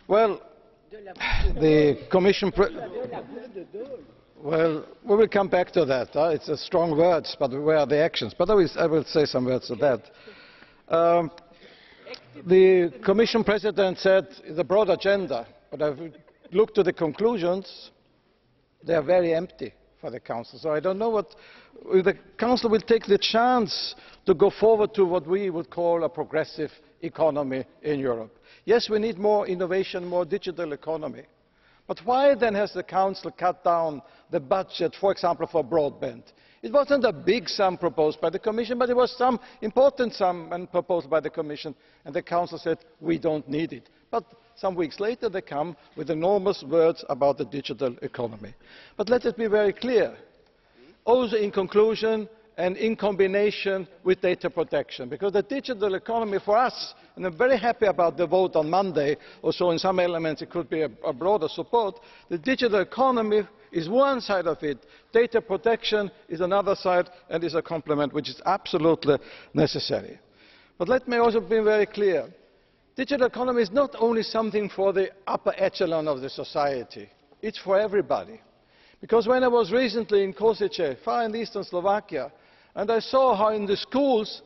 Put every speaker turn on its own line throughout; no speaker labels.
Well, the Commission... Well, we will come back to that. It's a strong words, but where are the actions? But I will say some words to that. The Commission President said it's a broad agenda, but I've looked to the conclusions. They are very empty for the Council. So I don't know what the Council will take the chance to go forward to what we would call a progressive economy in Europe. Yes, we need more innovation, more digital economy. But why then has the Council cut down the budget, for example, for broadband? It wasn't a big sum proposed by the Commission, but it was some important sum proposed by the Commission, and the Council said, we don't need it. But some weeks later, they come with enormous words about the digital economy. But let it be very clear, also in conclusion and in combination with data protection, because the digital economy for us, and I'm very happy about the vote on Monday, also in some elements it could be a broader support, the digital economy is one side of it, data protection is another side, and is a complement which is absolutely necessary. But let me also be very clear. Digital economy is not only something for the upper echelon of the society, it's for everybody. Because when I was recently in Košice, far in eastern Slovakia, and I saw how in the schools,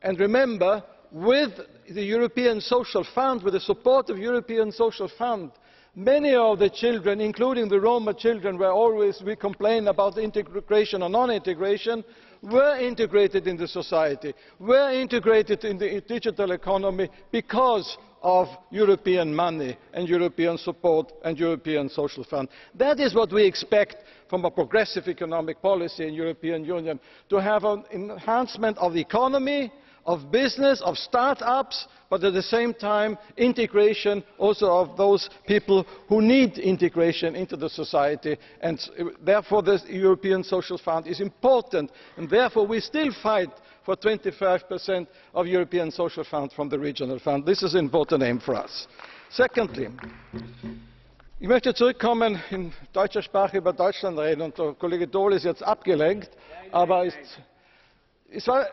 and remember, with the European Social Fund, with the support of the European Social Fund, many of the children, including the Roma children, where always we complain about integration or non-integration, were integrated in the society, were integrated in the digital economy because of European money and European support and European Social Fund. That is what we expect from a progressive economic policy in the European Union, to have an enhancement of the economy, of business, of start-ups, but at the same time integration also of those people who need integration into the society. And therefore the European Social Fund is important, and therefore we still fight for 25% of European Social Fund from the Regional Fund. This is an important aim for us. Secondly, ich möchte zurückkommen in deutscher Sprache über Deutschland reden, und der Kollege Daul ist jetzt abgelenkt, aber es war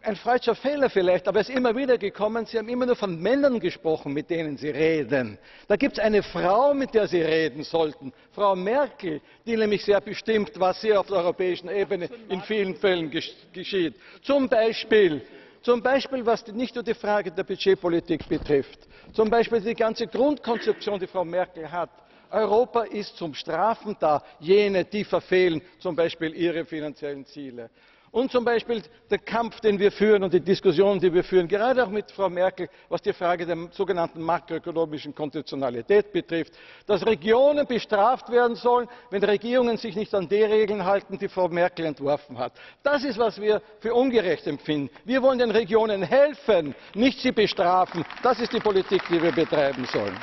ein falscher Fehler vielleicht, aber es ist immer wieder gekommen, Sie haben immer nur von Männern gesprochen, mit denen Sie reden. Da gibt es eine Frau, mit der Sie reden sollten, Frau Merkel, die nämlich sehr bestimmt, was hier auf der europäischen Ebene in vielen Fällen geschieht. Zum Beispiel, was nicht nur die Frage der Budgetpolitik betrifft, zum Beispiel die ganze Grundkonzeption, die Frau Merkel hat. Europa ist zum Strafen da, jene, die verfehlen zum Beispiel ihre finanziellen Ziele. Und zum Beispiel der Kampf, den wir führen, und die Diskussion, die wir führen, gerade auch mit Frau Merkel, was die Frage der sogenannten makroökonomischen Konditionalität betrifft, dass Regionen bestraft werden sollen, wenn Regierungen sich nicht an die Regeln halten, die Frau Merkel entworfen hat. Das ist, was wir für ungerecht empfinden. Wir wollen den Regionen helfen, nicht sie bestrafen. Das ist die Politik, die wir betreiben sollen.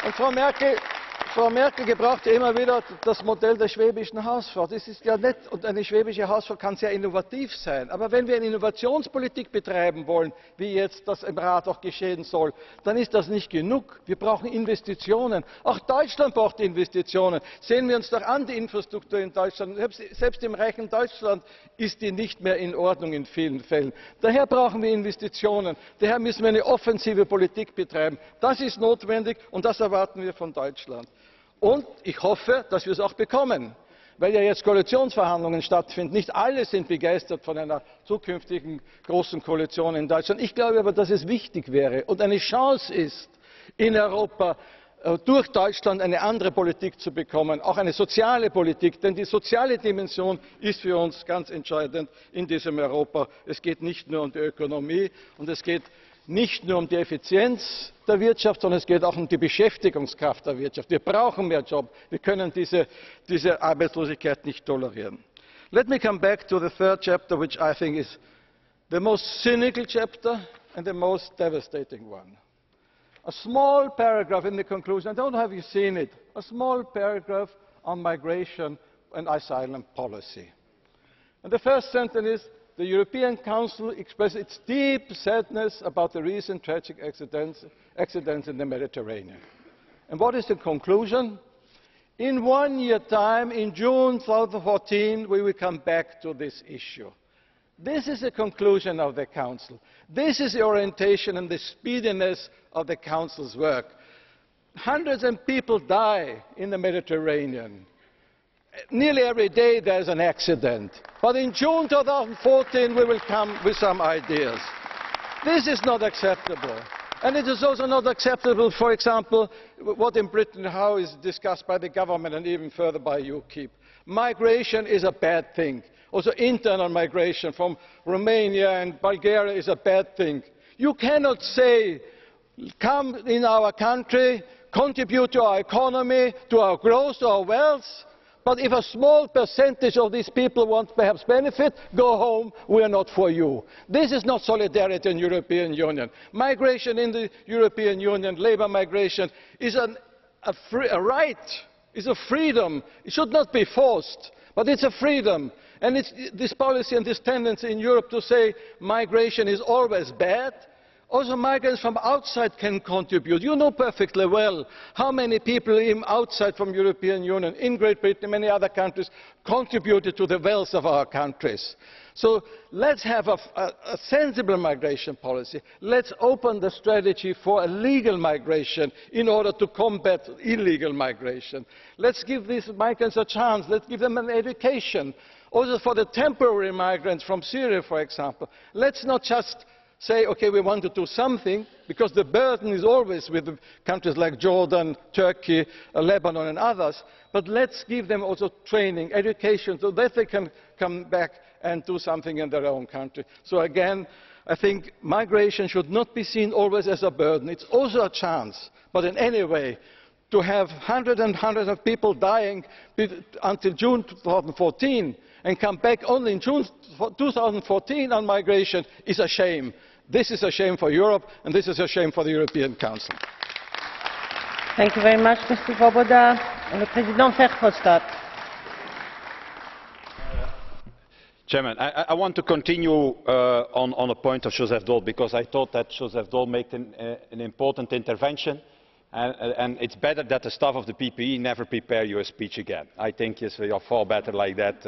Und Frau Merkel gebraucht ja immer wieder das Modell der schwäbischen Hausfrau. Das ist ja nett, und eine schwäbische Hausfrau kann sehr innovativ sein. Aber wenn wir eine Innovationspolitik betreiben wollen, wie jetzt das im Rat auch geschehen soll, dann ist das nicht genug. Wir brauchen Investitionen. Auch Deutschland braucht Investitionen. Sehen wir uns doch an die Infrastruktur in Deutschland. Selbst im reichen Deutschland ist die nicht mehr in Ordnung in vielen Fällen. Daher brauchen wir Investitionen. Daher müssen wir eine offensive Politik betreiben. Das ist notwendig, und das erwarten wir von Deutschland. Und ich hoffe, dass wir es auch bekommen, weil ja jetzt Koalitionsverhandlungen stattfinden. Nicht alle sind begeistert von einer zukünftigen großen Koalition in Deutschland. Ich glaube aber, dass es wichtig wäre und eine Chance ist, in Europa durch Deutschland eine andere Politik zu bekommen, auch eine soziale Politik. Denn die soziale Dimension ist für uns ganz entscheidend in diesem Europa. Es geht nicht nur um die Ökonomie, und es geht nicht nur um die Effizienz der Wirtschaft, sondern es geht auch um die Beschäftigungskraft der Wirtschaft. Wir brauchen mehr Jobs. Wir können diese Arbeitslosigkeit nicht tolerieren. Let me come back to the third chapter, which I think is the most cynical chapter and the most devastating one. A small paragraph in the conclusion, I don't know if you've seen it, a small paragraph on migration and asylum policy. And the first sentence is, the European Council expresses its deep sadness about the recent tragic accidents in the Mediterranean. And what is the conclusion? In 1 year's time, in June 2014, we will come back to this issue. This is the conclusion of the Council. This is the orientation and the speediness of the Council's work. Hundreds of people die in the Mediterranean. Nearly every day there is an accident. But in June 2014 we will come with some ideas. This is not acceptable. And it is also not acceptable, for example, what in Britain how is discussed by the government and even further by UKIP. Migration is a bad thing. Also internal migration from Romania and Bulgaria is a bad thing. You cannot say, come in our country, contribute to our economy, to our growth, to our wealth, but if a small percentage of these people want perhaps benefit, go home, we are not for you. This is not solidarity in the European Union. Migration in the European Union, labour migration, is a right, is a freedom. It should not be forced, but it's a freedom. And it's this policy and this tendency in Europe to say migration is always bad. Also migrants from outside can contribute. You know perfectly well how many people outside from the European Union, in Great Britain and many other countries, contributed to the wealth of our countries. So let's have a sensible migration policy. Let's open the strategy for a legal migration in order to combat illegal migration. Let's give these migrants a chance. Let's give them an education. Also for the temporary migrants from Syria, for example. Let's not just say, OK, we want to do something, because the burden is always with countries like Jordan, Turkey, Lebanon and others, but let's give them also training, education, so that they can come back and do something in their own country. So again, I think migration should not be seen always as a burden. It's also a chance, but in any way, to have hundreds and hundreds of people dying until June 2014 and come back only in June 2014 on migration is a shame. This is a shame for Europe, and this is a shame for the European Council.
Thank you very much, Mr. Swoboda. Le Président Verhofstadt.
Chairman, I want to continue on a point of Joseph Daul, because I thought that Joseph Daul made an important intervention, and it's better that the staff of the PPE never prepare you a speech again. I think you're far better like that.